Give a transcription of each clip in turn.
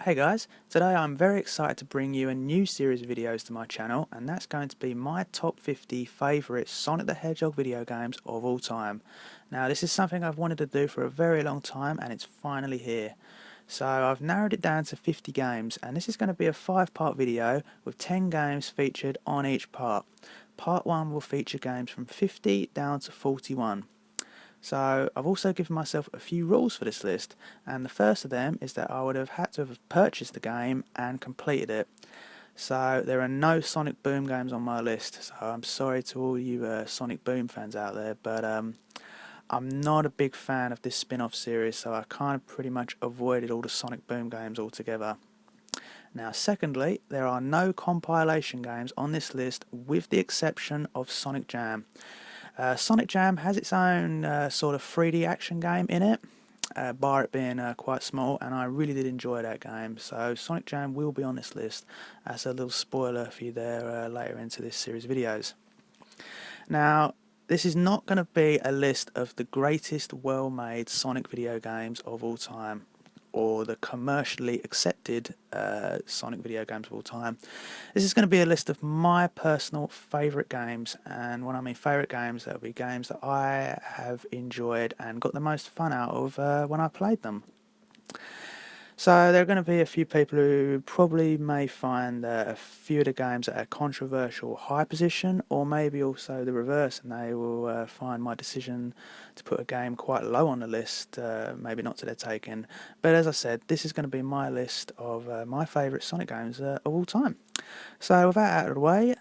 Hey guys, today I'm very excited to bring you a new series of videos to my channel, and that's going to be my top 50 favourite Sonic the Hedgehog video games of all time. Now this is something I've wanted to do for a very long time and it's finally here. So I've narrowed it down to 50 games, and this is going to be a 5-part video with 10 games featured on each part. Part 1 will feature games from 50 down to 41. So I've also given myself a few rules for this list, and the first of them is that I would have had to have purchased the game and completed it. So there are no Sonic Boom games on my list, so I'm sorry to all you Sonic Boom fans out there, but I'm not a big fan of this spin-off series, so I kind of pretty much avoided all the Sonic Boom games altogether. Now secondly, there are no compilation games on this list with the exception of Sonic Jam. Sonic Jam has its own sort of 3D action game in it, bar it being quite small, and I really did enjoy that game. So Sonic Jam will be on this list as a little spoiler for you there later into this series of videos. Now, this is not going to be a list of the greatest well-made Sonic video games of all time, or the commercially accepted Sonic video games of all time. This is going to be a list of my personal favourite games, and when I mean favourite games, that'll be games that I have enjoyed and got the most fun out of when I played them. So there are going to be a few people who probably may find a few of the games at a controversial high position, or maybe also the reverse, and they will find my decision to put a game quite low on the list maybe not to their taking. But as I said, this is going to be my list of my favourite Sonic games of all time. So with that out of the way,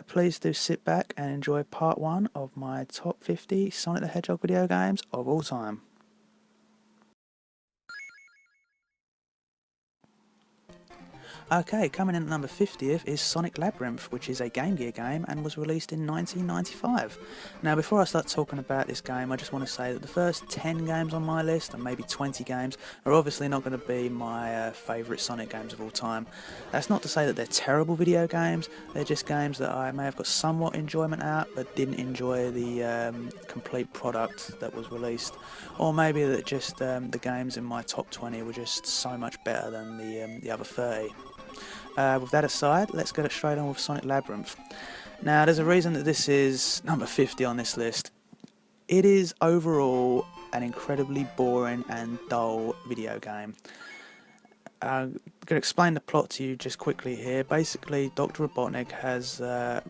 please do sit back and enjoy part 1 of my top 50 Sonic the Hedgehog video games of all time. Okay, coming in at number 50th is Sonic Labyrinth, which is a Game Gear game and was released in 1995. Now before I start talking about this game, I just want to say that the first 10 games on my list, and maybe 20 games, are obviously not going to be my favourite Sonic games of all time. That's not to say that they're terrible video games, they're just games that I may have got somewhat enjoyment out, but didn't enjoy the complete product that was released. Or maybe that just the games in my top 20 were just so much better than the other 30. With that aside, let's get it straight on with Sonic Labyrinth. Now, there's a reason that this is number 50 on this list. It is overall an incredibly boring and dull video game. I'm going to explain the plot to you just quickly here. Basically, Dr. Robotnik has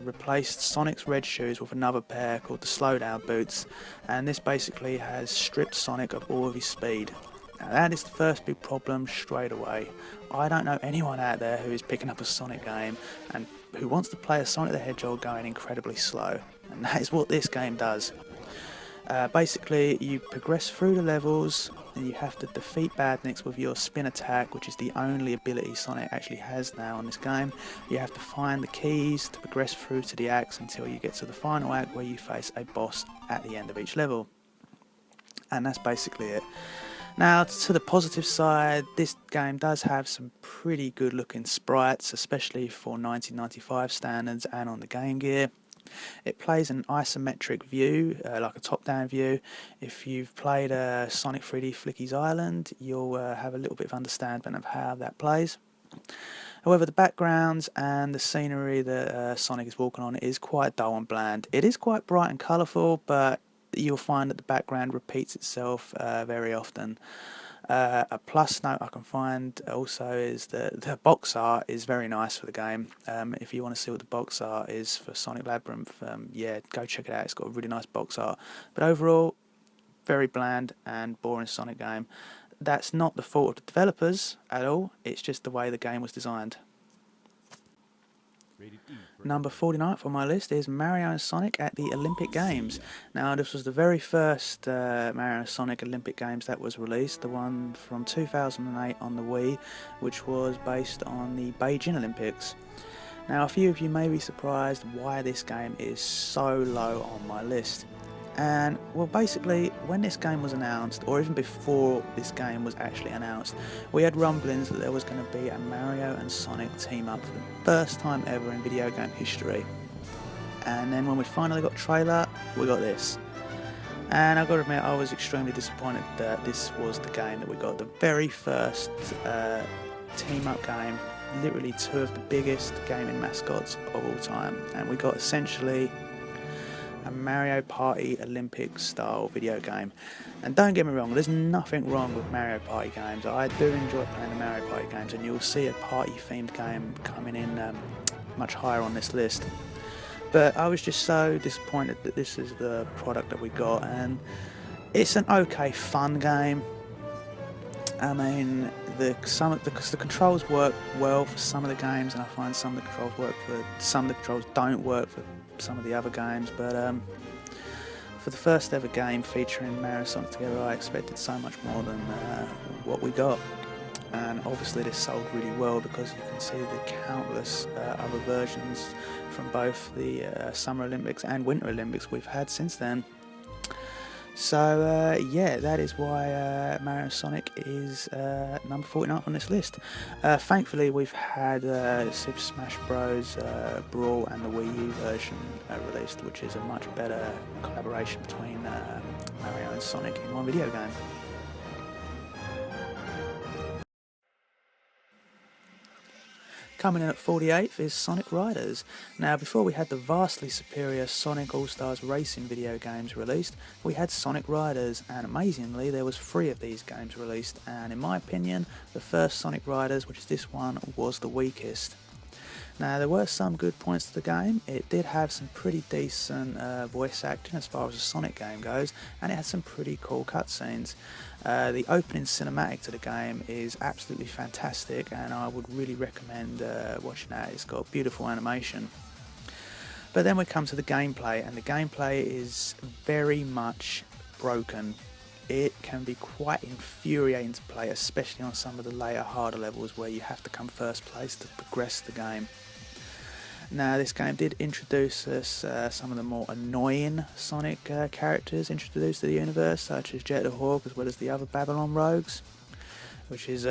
replaced Sonic's red shoes with another pair called the Slowdown boots, and this basically has stripped Sonic of all of his speed. Now that is the first big problem straight away. I don't know anyone out there who is picking up a Sonic game and who wants to play a Sonic the Hedgehog going incredibly slow, and that is what this game does. Basically, you progress through the levels and you have to defeat badniks with your spin attack, which is the only ability Sonic actually has now in this game. You have to find the keys to progress through to the acts until you get to the final act where you face a boss at the end of each level. And that's basically it. Now, to the positive side, this game does have some pretty good looking sprites, especially for 1995 standards and on the Game Gear. It plays an isometric view, like a top-down view. If you've played Sonic 3D Flicky's Island, you'll have a little bit of understanding of how that plays. However, the backgrounds and the scenery that Sonic is walking on is quite dull and bland. It is quite bright and colourful, but you'll find that the background repeats itself very often. A plus note I can find also is that the box art is very nice for the game. If you want to see what the box art is for Sonic Labyrinth, yeah, go check it out. It's got a really nice box art. But overall, very bland and boring Sonic game. That's not the fault of the developers at all, it's just the way the game was designed. Number 49th on my list is Mario and Sonic at the Olympic Games. Now, this was the very first Mario and Sonic Olympic Games that was released, the one from 2008 on the Wii, which was based on the Beijing Olympics. Now, a few of you may be surprised why this game is so low on my list. And, well, basically, when this game was announced, or even before this game was actually announced, we had rumblings that there was going to be a Mario and Sonic team-up for the first time ever in video game history. And then when we finally got a trailer, we got this. And I've got to admit, I was extremely disappointed that this was the game that we got, the very first team-up game, literally two of the biggest gaming mascots of all time, and we got essentially a Mario Party Olympics style video game. And don't get me wrong, there's nothing wrong with Mario Party games. I do enjoy playing the Mario Party games, and you'll see a party themed game coming in much higher on this list. But I was just so disappointed that this is the product that we got, and it's an okay fun game. I mean, the controls work well for some of the games, and I find some of the controls work for some of the controls don't work for some of the other games. But for the first ever game featuring Mario and Sonic together, I expected so much more than what we got. And obviously this sold really well, because you can see the countless other versions from both the Summer Olympics and Winter Olympics we've had since then. So yeah, that is why Mario and Sonic is number 49 on this list. Thankfully we've had Super Smash Bros. Brawl and the Wii U version released, which is a much better collaboration between Mario and Sonic in one video game. Coming in at 48th is Sonic Riders. Now, before we had the vastly superior Sonic All-Stars Racing video games released, we had Sonic Riders, and amazingly there was 3 of these games released, and in my opinion the first Sonic Riders, which is this one, was the weakest. Now, there were some good points to the game. It did have some pretty decent voice acting as far as a Sonic game goes, and it had some pretty cool cutscenes. The opening cinematic to the game is absolutely fantastic, and I would really recommend watching that. It's got beautiful animation. But then we come to the gameplay, and the gameplay is very much broken. It can be quite infuriating to play, especially on some of the later, harder levels where you have to come first place to progress the game. Now, this game did introduce us some of the more annoying Sonic characters introduced to the universe, such as Jet the Hawk, as well as the other Babylon Rogues, which is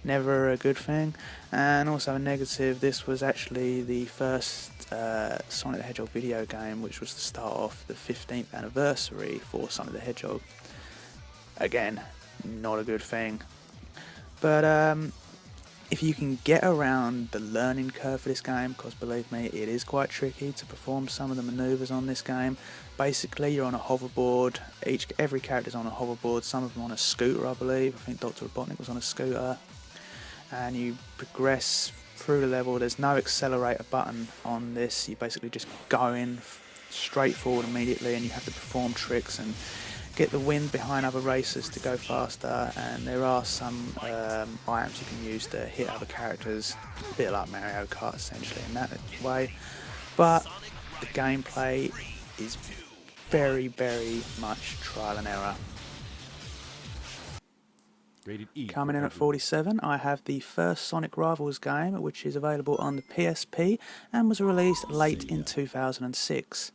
never a good thing. And also a negative, this was actually the first Sonic the Hedgehog video game, which was to start off the 15th anniversary for Sonic the Hedgehog. Again, not a good thing. But if you can get around the learning curve for this game, because believe me, it is quite tricky to perform some of the maneuvers on this game. Basically, you're on a hoverboard. Every character's on a hoverboard. Some of them on a scooter, I believe. I think Dr. Robotnik was on a scooter. And you progress through the level. There's no accelerator button on this. You basically just go in straight forward immediately, and you have to perform tricks and get the wind behind other racers to go faster. And there are some items you can use to hit other characters, a bit like Mario Kart essentially in that way. But the gameplay is very, very much trial and error. Coming in at 47, I have the first Sonic Rivals game, which is available on the PSP and was released late in 2006.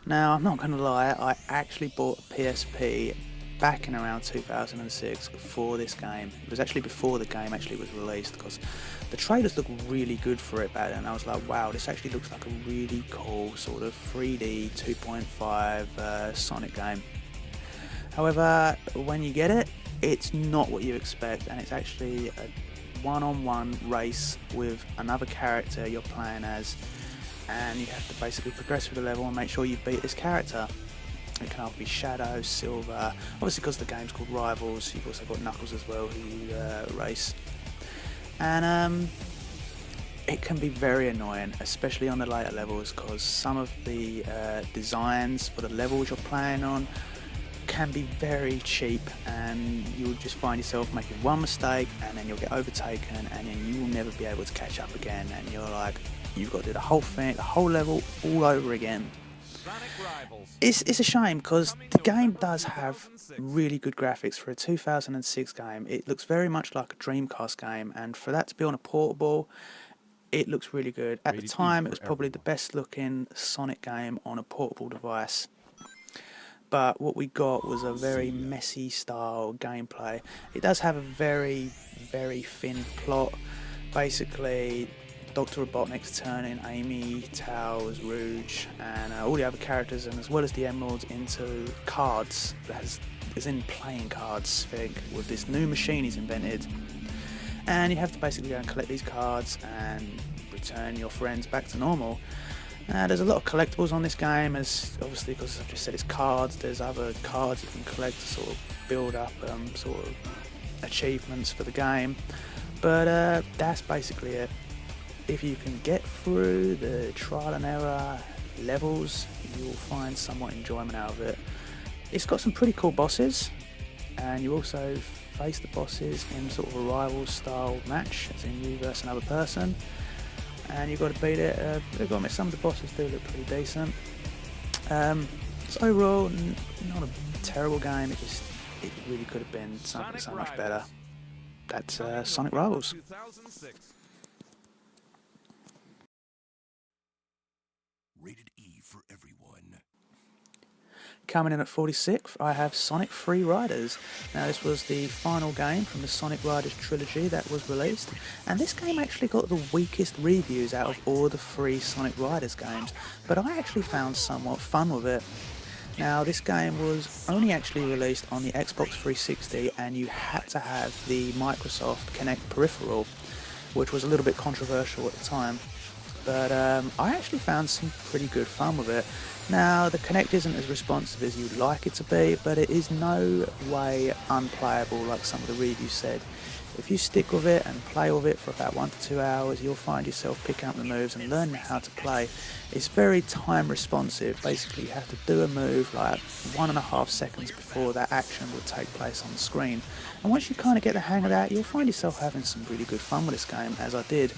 Now, I'm not going to lie, I actually bought a PSP back in around 2006 for this game. It was actually before the game actually was released, because the trailers looked really good for it back then. I was like, wow, this actually looks like a really cool sort of 3D 2.5 Sonic game. However, when you get it, it's not what you expect, and it's actually a one-on-one race with another character you're playing as, and you have to basically progress through the level and make sure you beat this character. It can either be Shadow, Silver, obviously because the game's called Rivals. You've also got Knuckles as well, who you race. And it can be very annoying, especially on the later levels, because some of the designs for the levels you're playing on can be very cheap, and you'll just find yourself making one mistake and then you'll get overtaken, and then you will never be able to catch up again, and you're like, you've got to do the whole thing, the whole level all over again. It's a shame, because the game does have really good graphics for a 2006 game. It looks very much like a Dreamcast game, and for that to be on a portable, it looks really good. At the time, it was probably the best looking Sonic game on a portable device. But what we got was a very messy style gameplay. It does have a very, very thin plot. Basically, Dr. Robotnik's turning Amy, Tails, Rouge, and all the other characters, and as well as the Emeralds, into cards, as in playing cards, with this new machine he's invented. and you have to basically go and collect these cards and return your friends back to normal. There's a lot of collectibles on this game, as obviously, because I've just said it's cards. There's other cards you can collect to sort of build up sort of achievements for the game, but that's basically it. If you can get through the trial and error levels, you'll find somewhat enjoyment out of it. It's got some pretty cool bosses, and you also face the bosses in sort of a rival style match, as in you versus another person, and you've got to beat it. Some of the bosses do look pretty decent. So overall, not a terrible game. It really could have been something so much better. That's Sonic Rivals. Rated E for everyone. Coming in at 46th, I have Sonic Free Riders. Now, this was the final game from the Sonic Riders trilogy that was released, and this game actually got the weakest reviews out of all the free Sonic Riders games, but I actually found somewhat fun with it. Now, this game was only actually released on the Xbox 360, and you had to have the Microsoft Kinect peripheral, which was a little bit controversial at the time. But I actually found some pretty good fun with it. Now, the Kinect isn't as responsive as you'd like it to be, but it is no way unplayable like some of the reviews said. If you stick with it and play with it for about 1 to 2 hours, you'll find yourself picking up the moves and learning how to play. It's very time responsive. Basically, you have to do a move like 1.5 seconds before that action will take place on the screen. And once you kind of get the hang of that, you'll find yourself having some really good fun with this game, as I did.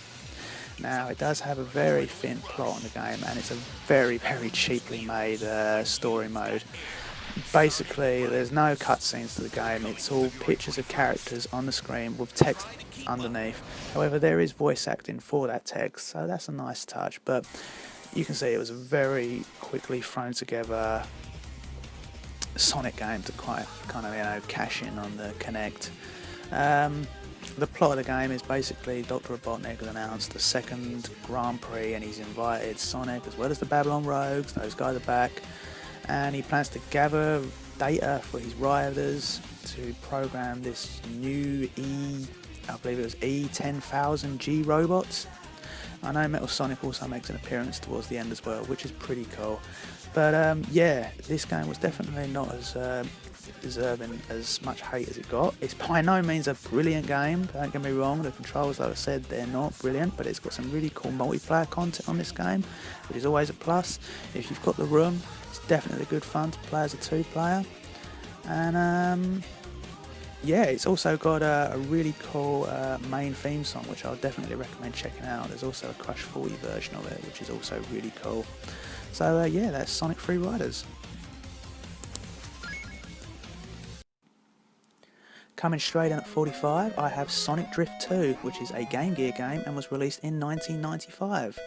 Now, it does have a very thin plot on the game, and it's a very, very cheaply made story mode. Basically, there's no cutscenes to the game. It's all pictures of characters on the screen with text underneath. However, there is voice acting for that text, so that's a nice touch. But you can see it was a very quickly thrown together Sonic game to kind of cash in on the Kinect. The plot of the game is basically Dr. Robotnik has announced the second Grand Prix, and he's invited Sonic as well as the Babylon Rogues. Those guys are back, and he plans to gather data for his riders to program this new I believe it was E10000G robots. I know Metal Sonic also makes an appearance towards the end as well, which is pretty cool. But yeah, this game was definitely not as deserving as much hate as it got. It's by no means a brilliant game, don't get me wrong. The controls, like I said, they're not brilliant, but it's got some really cool multiplayer content on this game, which is always a plus. If you've got the room, it's definitely good fun to play as a 2-player. And yeah, it's also got a really cool main theme song, which I'll definitely recommend checking out. There's also a Crush 40 version of it, which is also really cool. So yeah, that's Sonic Free Riders. Coming straight in at 45, I have Sonic Drift 2, which is a Game Gear game and was released in 1995.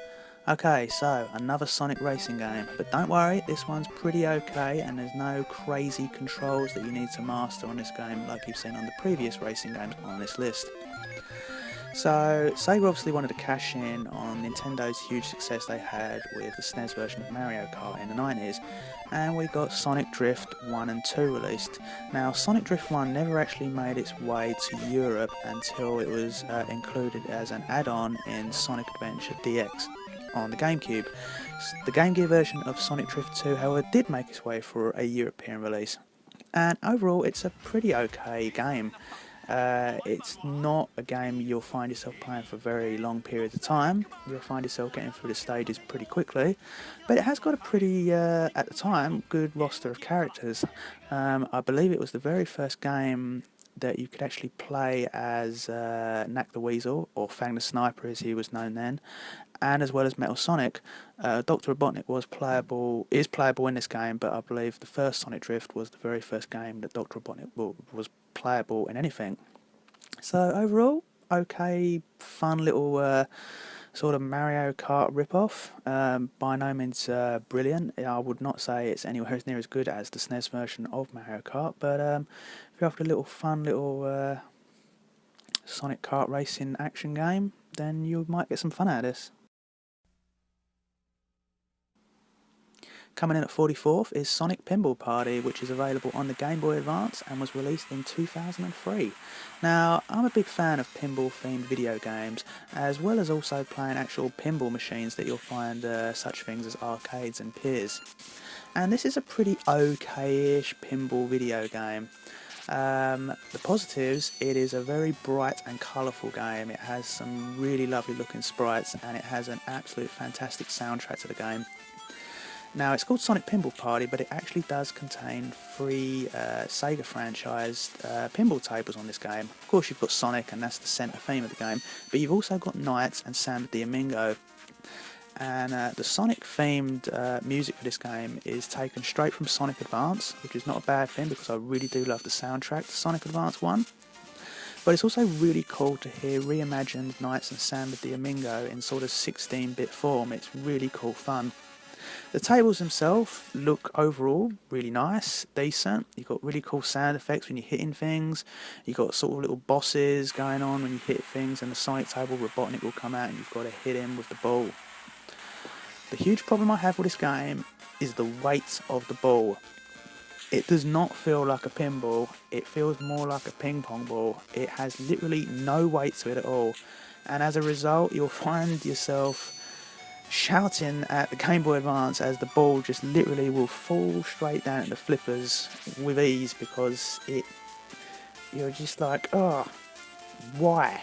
Okay, so another Sonic racing game, but don't worry, this one's pretty okay, and there's no crazy controls that you need to master on this game like you've seen on the previous racing games on this list. So, Sega obviously wanted to cash in on Nintendo's huge success they had with the SNES version of Mario Kart in the 90s, and we got Sonic Drift 1 and 2 released. Now, Sonic Drift 1 never actually made its way to Europe until it was included as an add-on in Sonic Adventure DX on the GameCube. The Game Gear version of Sonic Drift 2, however, did make its way for a European release, and overall it's a pretty okay game. It's not a game you'll find yourself playing for very long periods of time. You'll find yourself getting through the stages pretty quickly, but it has got a pretty, at the time, good roster of characters. I believe it was the very first game that you could actually play as Knack the Weasel, or Fang the Sniper as he was known then, and as well as Metal Sonic. Dr. Robotnik is playable in this game, but I believe the first Sonic Drift was the very first game that Dr. Robotnik was playable in anything. So overall, okay, fun little sort of Mario Kart rip-off. By no means brilliant. I would not say it's anywhere near as good as the SNES version of Mario Kart, but if you're after a little fun little Sonic Kart racing action game, then you might get some fun out of this. Coming in at 44th is Sonic Pinball Party, which is available on the Game Boy Advance and was released in 2003. Now, I'm a big fan of pinball-themed video games, as well as also playing actual pinball machines that you'll find such things as arcades and piers. And this is a pretty okay-ish pinball video game. The positives, it is a very bright and colourful game. It has some really lovely looking sprites and it has an absolute fantastic soundtrack to the game. Now, it's called Sonic Pinball Party, but it actually does contain 3 Sega franchised pinball tables on this game. Of course, you've got Sonic, and that's the centre theme of the game, but you've also got Knights and Samba de Amigo. And the Sonic themed music for this game is taken straight from Sonic Advance, which is not a bad thing because I really do love the soundtrack to Sonic Advance 1. But it's also really cool to hear reimagined Knights and Samba de Amigo in sort of 16-bit form. It's really cool fun. The tables themselves look overall really nice, decent. You've got really cool sound effects when you're hitting things. You've got sort of little bosses going on when you hit things, and the Sonic table Robotnik will come out and you've got to hit him with the ball. The huge problem I have with this game is the weight of the ball. It does not feel like a pinball, it feels more like a ping pong ball. It has literally no weight to it at all, and as a result you'll find yourself shouting at the Game Boy Advance as the ball just literally will fall straight down at the flippers with ease because you're just like, oh, why?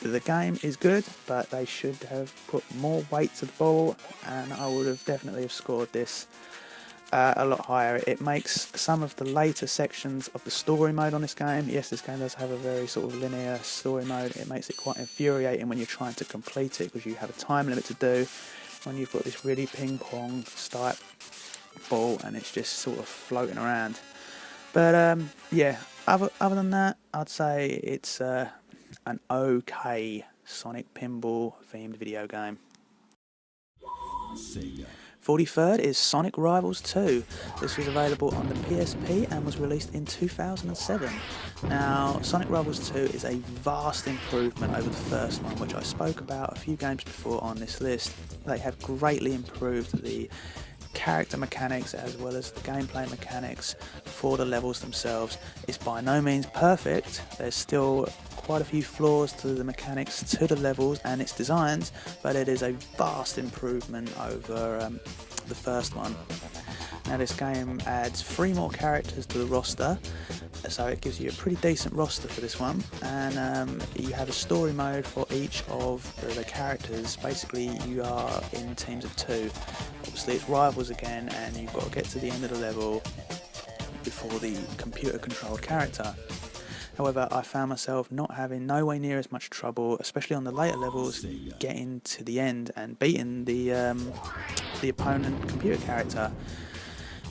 The game is good, but they should have put more weight to the ball, and I would have definitely have scored this a lot higher. It makes some of the later sections of the story mode on this game, yes, this game does have a very sort of linear story mode, it makes it quite infuriating when you're trying to complete it because you have a time limit to do when you've got this really ping pong type ball and it's just sort of floating around. But yeah, other than that, I'd say it's an okay Sonic Pinball themed video game. Sega. 43rd is Sonic Rivals 2. This was available on the PSP and was released in 2007. Now, Sonic Rivals 2 is a vast improvement over the first one, which I spoke about a few games before on this list. They have greatly improved the character mechanics as well as the gameplay mechanics for the levels themselves. It's by no means perfect, there's still quite a few flaws to the mechanics, to the levels and its designs, but it is a vast improvement over the first one. Now this game adds 3 more characters to the roster, so it gives you a pretty decent roster for this one, and you have a story mode for each of the characters. Basically you are in teams of 2. Obviously it's rivals again and you've got to get to the end of the level before the computer controlled character. However, I found myself not having nowhere near as much trouble, especially on the later levels, getting to the end and beating the opponent computer character.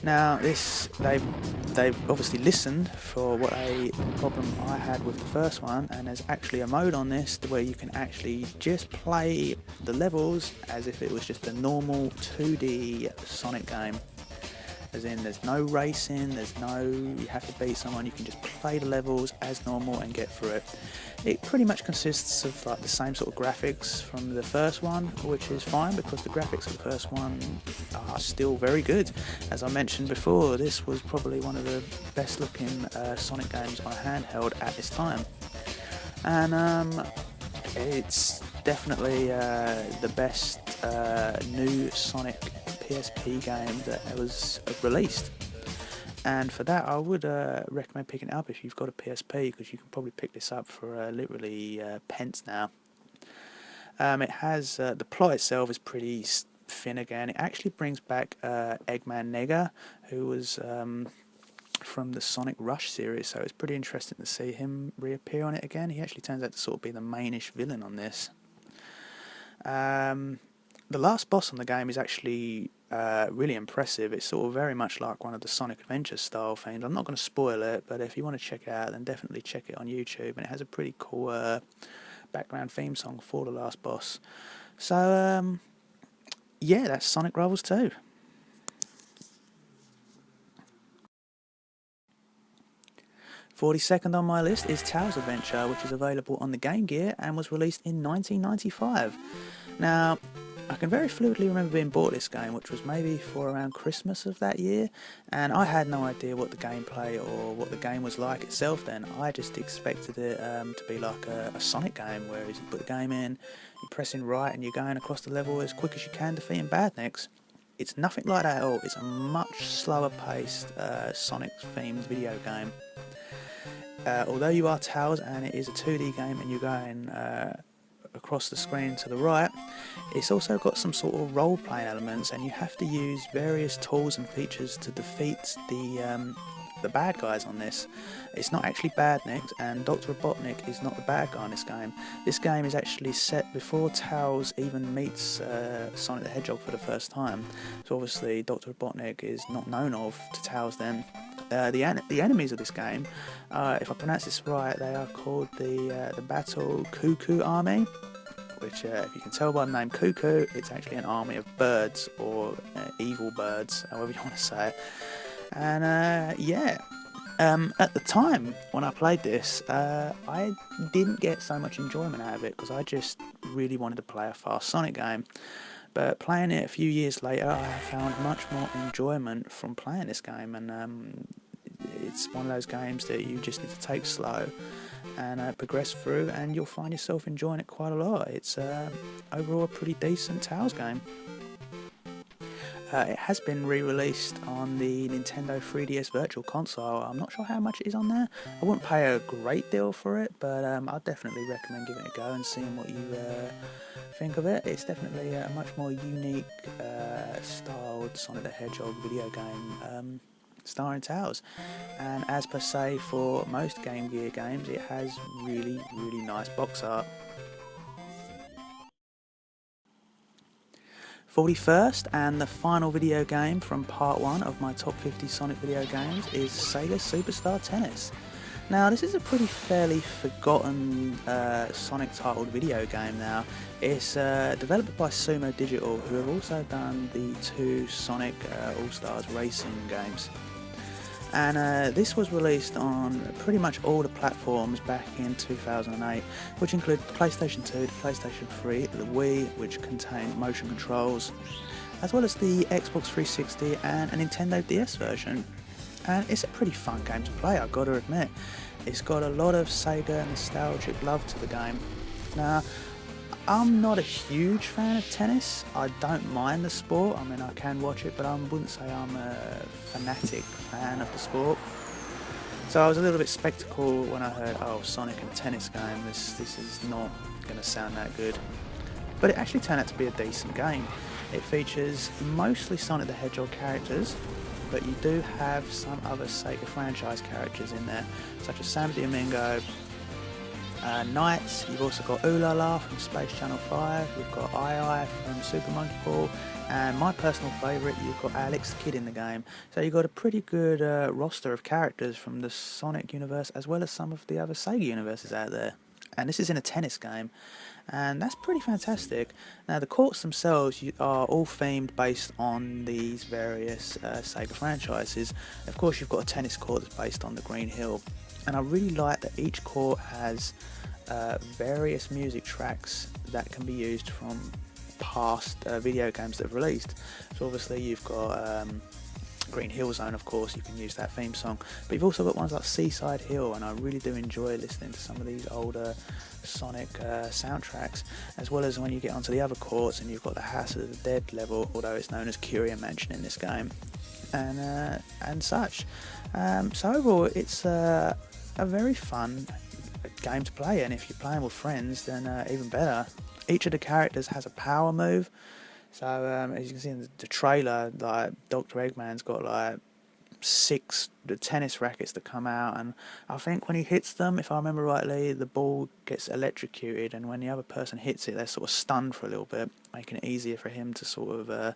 Now, they've obviously listened for what a problem I had with the first one, and there's actually a mode on this where you can actually just play the levels as if it was just a normal 2D Sonic game. As in, there's no racing, you have to beat someone, you can just play the levels as normal and get through it. It pretty much consists of like the same sort of graphics from the first one, which is fine because the graphics of the first one are still very good. As I mentioned before, this was probably one of the best looking Sonic games on handheld at this time. And it's definitely the best new Sonic PSP game that was released, and for that I would recommend picking it up if you've got a PSP, because you can probably pick this up for literally pence now. It has the plot itself is pretty thin again. It actually brings back Eggman Nega, who was from the Sonic Rush series, so it's pretty interesting to see him reappear on it again. He actually turns out to sort of be the mainish villain on this. The last boss on the game is actually really impressive. It's sort of very much like one of the Sonic Adventure style things. I'm not going to spoil it, but if you want to check it out, then definitely check it on YouTube, and it has a pretty cool background theme song for the last boss. So yeah, that's Sonic Rivals 2. '42nd on my list is Tails Adventure, which is available on the Game Gear and was released in 1995. Now, I can very fluidly remember being bought this game, which was maybe for around Christmas of that year, and I had no idea what the gameplay or what the game was like itself then. I just expected it to be like a Sonic game, where you put the game in, you're pressing right and you're going across the level as quick as you can, defeating badniks. It's nothing like that at all. It's a much slower paced Sonic themed video game. Although you are Tails and it is a 2D game and you're going across the screen to the right, it's also got some sort of role-playing elements, and you have to use various tools and features to defeat the bad guys on this. It's not actually badniks, and Dr. Robotnik is not the bad guy in this game. This game is actually set before Tails even meets Sonic the Hedgehog for the first time, so obviously Dr. Robotnik is not known of to Tails then. The enemies of this game, if I pronounce this right, they are called the Battle Cuckoo Army, which if you can tell by the name Cuckoo, it's actually an army of birds, or evil birds, however you want to say it. And at the time when I played this, I didn't get so much enjoyment out of it, because I just really wanted to play a fast Sonic game. But playing it a few years later, I found much more enjoyment from playing this game, and it's one of those games that you just need to take slow and progress through, and you'll find yourself enjoying it quite a lot. It's overall a pretty decent Tails game. It has been re-released on the Nintendo 3DS Virtual Console. I'm not sure how much it is on there. I wouldn't pay a great deal for it, but I'd definitely recommend giving it a go and seeing what you think of it. It's definitely a much more unique styled Sonic the Hedgehog video game starring Tails. And as per se, for most Game Gear games, it has really, really nice box art. 41st and the final video game from part 1 of my top 50 Sonic video games is Sega Superstar Tennis. Now, this is a pretty fairly forgotten Sonic titled video game now. It's developed by Sumo Digital, who have also done the 2 Sonic All-Stars racing games. And this was released on pretty much all the platforms back in 2008, which include the PlayStation 2, the PlayStation 3, the Wii, which contained motion controls, as well as the Xbox 360 and a Nintendo DS version. And it's a pretty fun game to play, I've got to admit. It's got a lot of Sega nostalgic love to the game. Now, I'm not a huge fan of tennis. I don't mind the sport. I mean, I can watch it, but I wouldn't say I'm a fanatic fan of the sport. So I was a little bit skeptical when I heard, oh, Sonic and a tennis game, this is not going to sound that good. But it actually turned out to be a decent game. It features mostly Sonic the Hedgehog characters, but you do have some other Sega franchise characters in there, such as Sam Domingo, Knights. You've also got Ooh La La from Space Channel 5, you've got Ai from Super Monkey Ball, and my personal favourite, you've got Alex the Kid in the game. So you've got a pretty good roster of characters from the Sonic universe, as well as some of the other Sega universes out there. And this is in a tennis game, and that's pretty fantastic. Now, the courts themselves are all themed based on these various Sega franchises. Of course, you've got a tennis court that's based on the Green Hill, and I really like that each court has various music tracks that can be used from past video games that have released. So obviously you've got Green Hill Zone, of course, you can use that theme song, but you've also got ones like Seaside Hill, and I really do enjoy listening to some of these older Sonic soundtracks, as well as when you get onto the other courts and you've got the House of the Dead level, although it's known as Curia Mansion in this game, and such. So overall, it's a very fun game to play, and if you're playing with friends, then even better. Each of the characters has a power move. So as you can see in the trailer, like Dr. Eggman's got like 6 tennis rackets that come out, and I think when he hits them, if I remember rightly, the ball gets electrocuted, and when the other person hits it, they're sort of stunned for a little bit, making it easier for him to sort of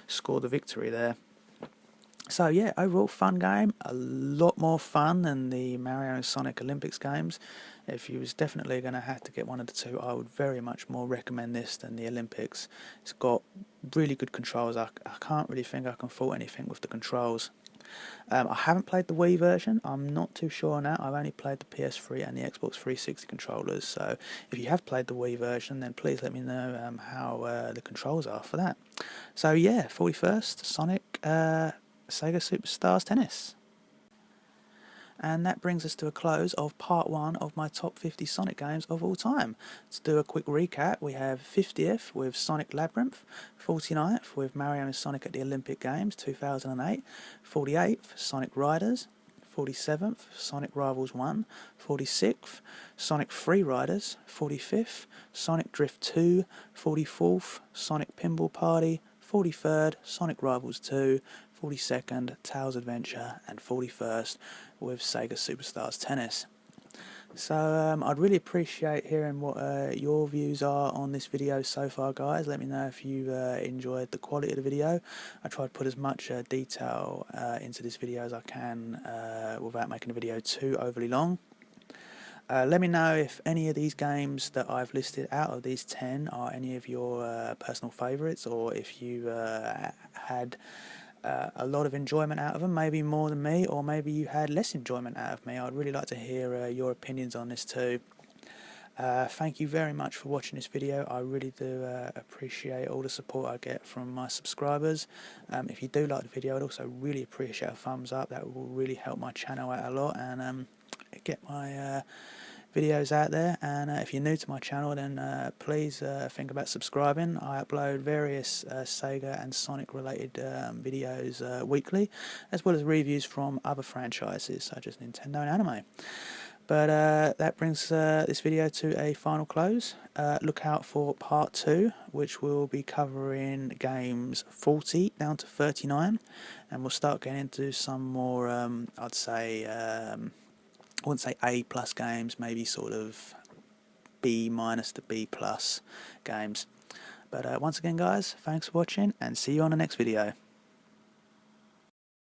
score the victory there. So yeah, overall fun game, a lot more fun than the Mario and Sonic Olympics games. If you was definitely going to have to get one of the two, I would very much more recommend this than the Olympics. It's got really good controls. I can't really think I can fault anything with the controls. I haven't played the Wii version. I'm not too sure on that. I've only played the PS3 and the Xbox 360 controllers. So if you have played the Wii version, then please let me know how the controls are for that. So yeah, 41st Sonic Sega Superstars Tennis. And that brings us to a close of part 1 of my top 50 Sonic games of all time. To do a quick recap, we have 50th with Sonic Labyrinth, 49th with Mario and Sonic at the Olympic Games 2008, 48th Sonic Riders, 47th Sonic Rivals 1, 46th Sonic Free Riders, 45th Sonic Drift 2, 44th Sonic Pinball Party, 43rd Sonic Rivals 2, 42nd Tails Adventure, and 41st with Sega Superstars Tennis. So I'd really appreciate hearing what your views are on this video so far, guys. Let me know if you enjoyed the quality of the video. I try to put as much detail into this video as I can without making the video too overly long. Let me know if any of these games that I've listed out of these 10 are any of your personal favourites, or if you had a lot of enjoyment out of them, maybe more than me, or maybe you had less enjoyment out of me. I'd really like to hear your opinions on this too. Thank you very much for watching this video. I really do appreciate all the support I get from my subscribers. If you do like the video, I'd also really appreciate a thumbs up. That will really help my channel out a lot and get my videos out there. And if you're new to my channel, then please think about subscribing. I upload various Sega and Sonic related videos weekly, as well as reviews from other franchises such as Nintendo and anime. But that brings this video to a final close. Look out for part 2, which will be covering games 40 down to 39, and we'll start getting into some more I'd say I wouldn't say A+ games, maybe sort of B- to B+ games. But once again, guys, thanks for watching, and see you on the next video.